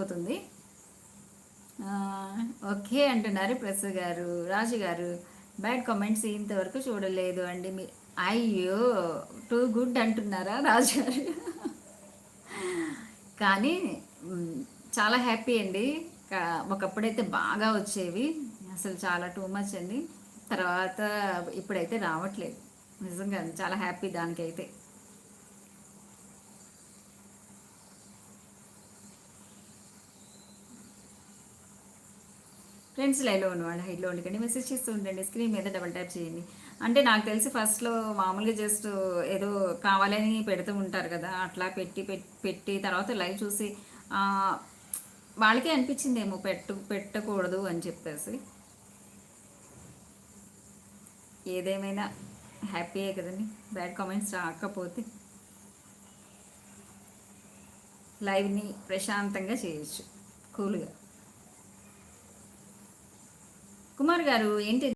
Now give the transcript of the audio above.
అయిపోతుంది. ఓకే అంటున్నారు ప్రసు గారు. రాజు గారు బ్యాడ్ కామెంట్స్ ఇంతవరకు చూడలేదు అండి మీ. అయ్యో, టూ గుడ్ అంటున్నారా రాజు గారు? కానీ చాలా హ్యాపీ అండి. ఒకప్పుడైతే బాగా వచ్చేవి, అసలు చాలా టూ మచ్ అండి. తర్వాత ఇప్పుడైతే రావట్లేదు. నిజంగా చాలా హ్యాపీ దానికైతే. ఫ్రెండ్స్ లైవ్లో ఉన్నవాళ్ళు హైట్లో ఉండకండి, మెసేజ్ చేస్తూ ఉండండి, స్క్రీన్ మీద డబల్ ట్యాప్ చేయండి. అంటే నాకు తెలిసి ఫస్ట్లో మామూలుగా జస్ట్ ఏదో కావాలని పెడుతూ ఉంటారు కదా, అట్లా పెట్టి పెట్టి తర్వాత లైవ్ చూసి వాళ్ళకే అనిపించిందేమో పెట్టకూడదు అని చెప్పేసి. ఏదేమైనా హ్యాపీయే కదండి, బ్యాడ్ కామెంట్స్ రాకపోతే లైవ్ని ప్రశాంతంగా చేయొచ్చు కూల్గా. కుమార్ గారు ఏంటి